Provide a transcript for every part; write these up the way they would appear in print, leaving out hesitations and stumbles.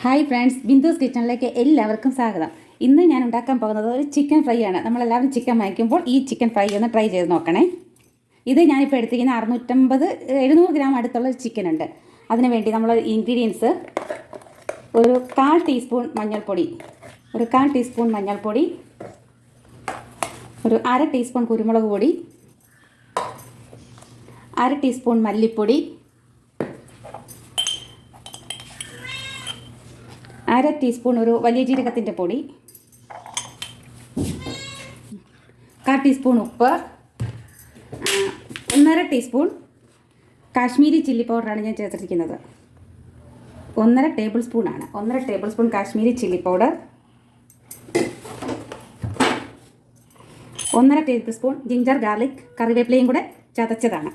Hi friends, ബിന്ദുസ് കിച്ചണിലേക്ക് എല്ലാവർക്കും സ്വാഗതം. ഇന്ന് ഞാൻ ഉണ്ടാക്കാൻ പോകുന്നത് ഒരു ചിക്കൻ ഫ്രൈ ആണ്. നമ്മളെല്ലാവരും ചിക്കൻ വാങ്ങിക്കുമ്പോൾ ഈ ചിക്കൻ ഫ്രൈ ഒന്ന് ട്രൈ ചെയ്ത് നോക്കണേ. ഇത് ഞാനിപ്പോൾ എടുത്തിരിക്കുന്ന 650-700 ഗ്രാം അടുത്തുള്ള ചിക്കൻ ഉണ്ട്. അതിന് വേണ്ടി നമ്മൾ ഇൻഗ്രീഡിയൻസ്: ഒരു 1/4 ടീസ്പൂൺ മഞ്ഞൾപ്പൊടി, ഒരു 1/4 ടീസ്പൂൺ മഞ്ഞൾപ്പൊടി, ഒരു 1/2 ടീസ്പൂൺ കുരുമുളക് പൊടി, 1/2 ടീസ്പൂൺ മല്ലിപ്പൊടി, 1/2 ടീസ്പൂൺ ഒരു വലിയ ജീരകത്തിൻ്റെ പൊടി, 1/4 ടീസ്പൂൺ ഉപ്പ്, 1/2 ടീസ്പൂൺ കാശ്മീരി ചില്ലി പൗഡറാണ് ഞാൻ ചേർത്തിരിക്കുന്നത്. 1/2 ടേബിൾ സ്പൂണാണ്. 1/2 table spoon Kashmiri chilli powder, 1/2 table spoon ginger garlic കറിവേപ്പിലയും കൂടെ ചതച്ചതാണ്.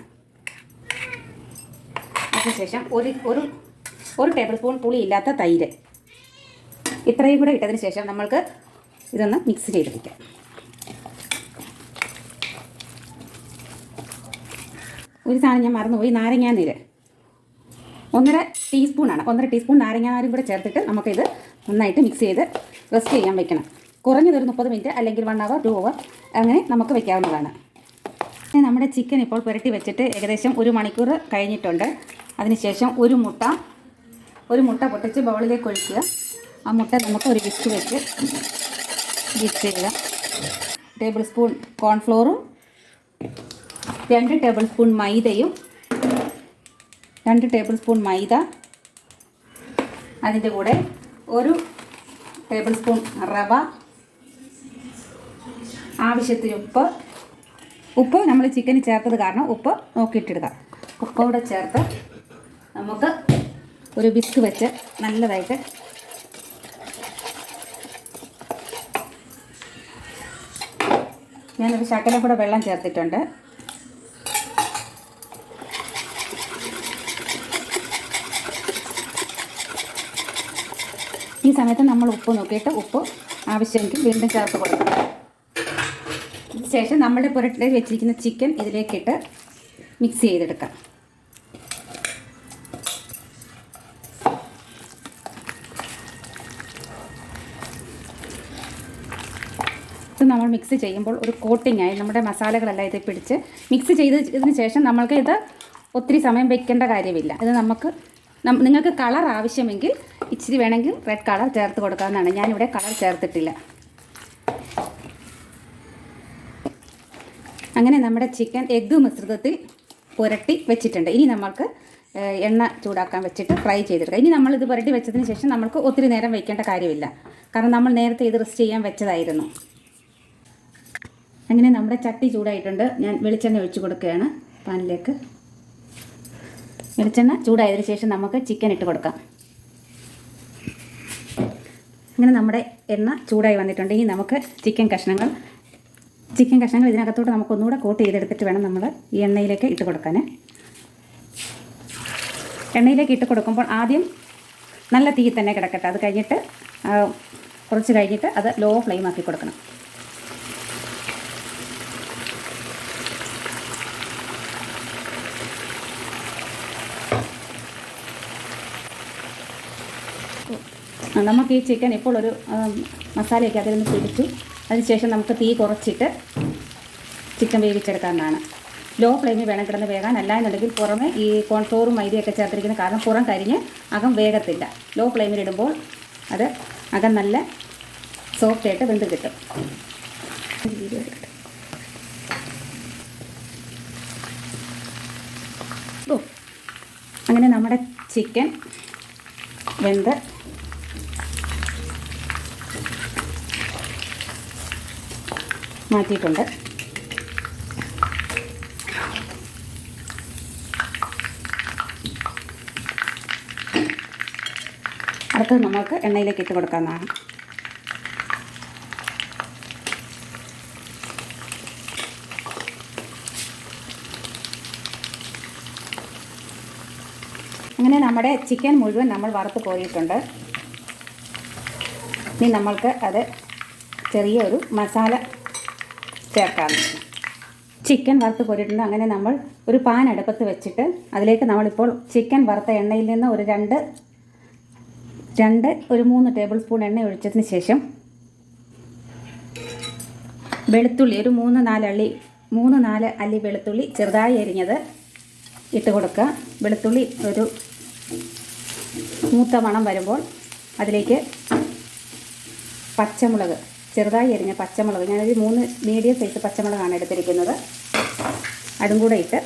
അതിനുശേഷം ഒരു ടേബിൾ സ്പൂൺ പുളിയില്ലാത്ത തൈര്. ഇത്രയും കൂടെ ഇട്ടതിന് ശേഷം നമ്മൾക്ക് ഇതൊന്ന് മിക്സ് ചെയ്ത് വയ്ക്കാം. ഒരു സാധനം ഞാൻ മറന്നുപോയി, നാരങ്ങാനീര് 1/2 ടീസ്പൂണാണ്. 1/2 ടീസ്പൂൺ നാരങ്ങാനീരും കൂടെ ചേർത്തിട്ട് നമുക്കിത് നന്നായിട്ട് മിക്സ് ചെയ്ത് റെസ്റ്റ് ചെയ്യാൻ വെക്കണം. കുറഞ്ഞതൊരു 30 മിനിറ്റ് അല്ലെങ്കിൽ 1 അവർ 2 അവർ അങ്ങനെ നമുക്ക് വെക്കാവുന്നതാണ്. നമ്മുടെ ചിക്കൻ ഇപ്പോൾ പുരട്ടി വെച്ചിട്ട് ഏകദേശം 1 മണിക്കൂർ കഴിഞ്ഞിട്ടുണ്ട്. അതിനുശേഷം ഒരു മുട്ട പൊട്ടിച്ച് ബൗളിലേക്ക് ഒഴിക്കുക. ആ മുട്ട നമുക്ക് ഒരു വിസ്ക് വെച്ച് മിക്സ് ചെയ്യുക. ടേബിൾ സ്പൂൺ കോൺഫ്ലോറും 2 ടേബിൾ സ്പൂൺ മൈദയും 2 ടേബിൾ സ്പൂൺ മൈദ, അതിൻ്റെ കൂടെ 1 ടേബിൾ സ്പൂൺ റവ, ആവശ്യത്തിന് ഉപ്പ് നമ്മൾ ചിക്കന് ചേർത്തത് കാരണം ഉപ്പ് നോക്കിയിട്ടിടുക. ഉപ്പോടെ ചേർത്ത് നമുക്ക് ഒരു വിസ്ക് വെച്ച് നല്ലതായിട്ട് ഞാനൊരു ശകലം കൂടെ വെള്ളം ചേർത്തിട്ടുണ്ട്. ഈ സമയത്ത് നമ്മൾ ഉപ്പ് നോക്കിയിട്ട് ഉപ്പ് ആവശ്യമെങ്കിൽ വീണ്ടും ചേർത്ത് കൊടുക്കണം. ശേഷം നമ്മുടെ പുരട്ടി വെച്ചിരിക്കുന്ന ചിക്കൻ ഇതിലേക്കിട്ട് മിക്സ് ചെയ്തെടുക്കാം. ഇത് നമ്മൾ മിക്സ് ചെയ്യുമ്പോൾ ഒരു കോട്ടിങ്ങായി നമ്മുടെ മസാലകളെല്ലാം ഇത് പിടിച്ച് മിക്സ് ചെയ്തതിന് ശേഷം നമ്മൾക്ക് ഇത് ഒത്തിരി സമയം വെക്കേണ്ട കാര്യമില്ല. ഇത് നിങ്ങൾക്ക് കളർ ആവശ്യമെങ്കിൽ ഇച്ചിരി വേണമെങ്കിൽ റെഡ് കളർ ചേർത്ത് കൊടുക്കാവുന്നതാണ്. ഞാനിവിടെ കളർ ചേർത്തിട്ടില്ല. അങ്ങനെ നമ്മുടെ ചിക്കൻ എഗ്ഗ് മിശ്രിതത്തിൽ പുരട്ടി വെച്ചിട്ടുണ്ട്. ഇനി നമ്മൾക്ക് എണ്ണ ചൂടാക്കാൻ വെച്ചിട്ട് ഫ്രൈ ചെയ്തെടുക്കുക. ഇനി നമ്മളിത് പുരട്ടി വെച്ചതിന് ശേഷം നമ്മൾക്ക് ഒത്തിരി നേരം വയ്ക്കേണ്ട കാര്യമില്ല, കാരണം നമ്മൾ നേരത്തെ ഇത് റെസ്റ്റ് ചെയ്യാൻ വെച്ചതായിരുന്നു. അങ്ങനെ നമ്മുടെ ചട്ടി ചൂടായിട്ടുണ്ട്. ഞാൻ വെളിച്ചെണ്ണ ഒഴിച്ച് കൊടുക്കുകയാണ് പാനിലേക്ക്. വെളിച്ചെണ്ണ ചൂടായതിനു ശേഷം നമുക്ക് ചിക്കൻ ഇട്ട് കൊടുക്കാം. അങ്ങനെ നമ്മുടെ എണ്ണ ചൂടായി വന്നിട്ടുണ്ട്. ഇനി നമുക്ക് ചിക്കൻ കഷ്ണങ്ങൾ ഇതിനകത്തോട്ട് നമുക്കൊന്നുകൂടെ കോട്ട് ചെയ്തെടുത്തിട്ട് വേണം നമ്മൾ ഈ എണ്ണയിലേക്ക് ഇട്ട് കൊടുക്കാൻ. എണ്ണയിലേക്ക് ഇട്ട് കൊടുക്കുമ്പോൾ ആദ്യം നല്ല തീ തന്നെ കിടക്കട്ടെ. അത് കഴിഞ്ഞിട്ട് കുറച്ച് കഴിഞ്ഞിട്ട് അത് ലോ ഫ്ലെയിം ആക്കി കൊടുക്കണം. നമുക്ക് ഈ ചിക്കൻ ഇപ്പോൾ ഒരു മസാലയൊക്കെ അതിൽ നിന്ന് പിടിച്ചു. അതിനുശേഷം നമുക്ക് തീ കുറച്ചിട്ട് ചിക്കൻ വേവിച്ചെടുക്കാവുന്നതാണ്. ലോ ഫ്ലെയിമിൽ വേണം കിടന്ന് വേകാൻ. അല്ല എന്നുണ്ടെങ്കിൽ പുറമെ ഈ കോൺഫ്ലോറും മൈദയൊക്കെ ചേർത്തിരിക്കുന്ന കാരണം പുറം കരിഞ്ഞ് അകം വേഗത്തില്ല. ലോ ഫ്ലെയിമിലിടുമ്പോൾ അത് അകം നല്ല സോഫ്റ്റായിട്ട് വെന്ത് കിട്ടും. അങ്ങനെ നമ്മുടെ ചിക്കൻ വെന്ത് മാറ്റിയിട്ടുണ്ട്. അടുത്തത് നമുക്ക് എണ്ണയിലേക്ക് ഇട്ട് കൊടുക്കാവുന്നതാണ്. അങ്ങനെ നമ്മുടെ ചിക്കൻ മുഴുവൻ നമ്മൾ വറുത്ത് കോരിയിട്ടുണ്ട്. ഇനി നമ്മൾക്ക് അത് ചെറിയൊരു മസാല ചേർക്കാവുന്നതാണ്. ചിക്കൻ വറുത്ത് കോരിയിട്ടുണ്ട്. അങ്ങനെ നമ്മൾ ഒരു പാൻ അടുപ്പത്ത് വെച്ചിട്ട് അതിലേക്ക് നമ്മളിപ്പോൾ ചിക്കൻ വറുത്ത എണ്ണയിൽ നിന്ന് ഒരു 2 ഒരു 3 ടേബിൾ സ്പൂൺ എണ്ണ ഒഴിച്ചതിന് ശേഷം വെളുത്തുള്ളി ഒരു 3-4 അല്ലി വെളുത്തുള്ളി ചെറുതായി അരിഞ്ഞത് ഇട്ട് കൊടുക്കുക. വെളുത്തുള്ളി ഒരു മൂത്ത മണം വരുമ്പോൾ അതിലേക്ക് പച്ചമുളക്, ചെറുതായി അരിഞ്ഞ പച്ചമുളക്, ഞാനൊരു 3 മീഡിയം സൈസ് പച്ചമുളകാണ് എടുത്തിരിക്കുന്നത്. അതും കൂടെ ഇട്ട്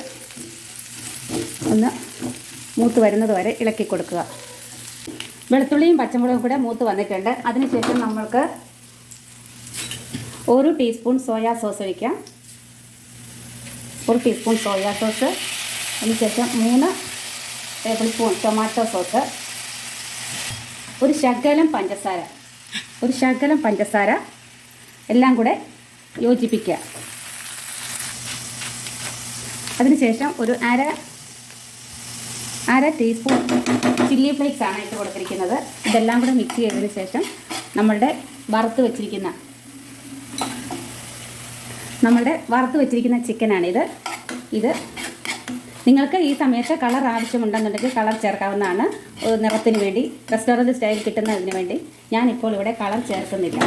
ഒന്ന് മൂത്ത് വരുന്നത് വരെ ഇളക്കി കൊടുക്കുക. വെളുത്തുള്ളിയും പച്ചമുളകും കൂടെ മൂത്ത് വന്നിട്ടുണ്ട്. അതിനുശേഷം നമ്മൾക്ക് 1 ടീസ്പൂൺ സോയാ സോസ് ഒഴിക്കാം. 1 ടീസ്പൂൺ സോയാ സോസ്, അതിനുശേഷം 3 ടേബിൾ സ്പൂൺ ടൊമാറ്റോ സോസ്, ഒരു ശകലം പഞ്ചസാര എല്ലാം കൂടെ യോജിപ്പിക്കുക. അതിനുശേഷം ഒരു അര ടീസ്പൂൺ ചില്ലി ഫ്ലേക്സ് ആണ് ഇട്ട് കൊടുത്തിരിക്കുന്നത്. ഇതെല്ലാം കൂടെ മിക്സ് ചെയ്തതിന് ശേഷം നമ്മളുടെ വറുത്ത് വെച്ചിരിക്കുന്ന ചിക്കനാണിത്. നിങ്ങൾക്ക് ഈ സമയത്ത് കളർ ആവശ്യമുണ്ടെന്നുണ്ടെങ്കിൽ കളർ ചേർക്കാവുന്നതാണ്. നിറത്തിന് വേണ്ടി, റെസ്റ്റോറൻറ്റ് സ്റ്റൈൽ കിട്ടുന്നതിന് വേണ്ടി. ഞാനിപ്പോൾ ഇവിടെ കളർ ചേർക്കുന്നില്ല.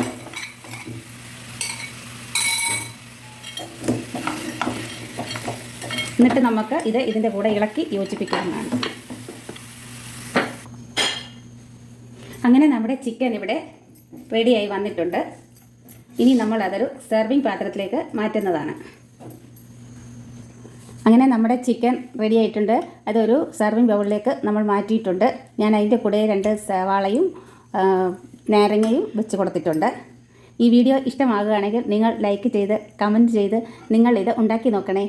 എന്നിട്ട് നമുക്ക് ഇതിൻ്റെ കൂടെ ഇളക്കി യോജിപ്പിക്കാവുന്നതാണ്. അങ്ങനെ നമ്മുടെ ചിക്കൻ ഇവിടെ റെഡിയായി വന്നിട്ടുണ്ട്. ഇനി നമ്മൾ അതൊരു സെർവിങ് പാത്രത്തിലേക്ക് മാറ്റുന്നതാണ്. അങ്ങനെ നമ്മുടെ ചിക്കൻ റെഡി ആയിട്ടുണ്ട്. അതൊരു സെർവിങ് ബൗളിലേക്ക് നമ്മൾ മാറ്റിയിട്ടുണ്ട്. ഞാൻ അതിൻ്റെ കൂടെ 2 സവാളയും നാരങ്ങയും വെച്ച് കൊടുത്തിട്ടുണ്ട്. ഈ വീഡിയോ ഇഷ്ടമാകുകയാണെങ്കിൽ നിങ്ങൾ ലൈക്ക് ചെയ്ത് കമൻറ്റ് ചെയ്ത് നിങ്ങൾ ഇത് ഉണ്ടാക്കി നോക്കണേ.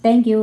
Thank you.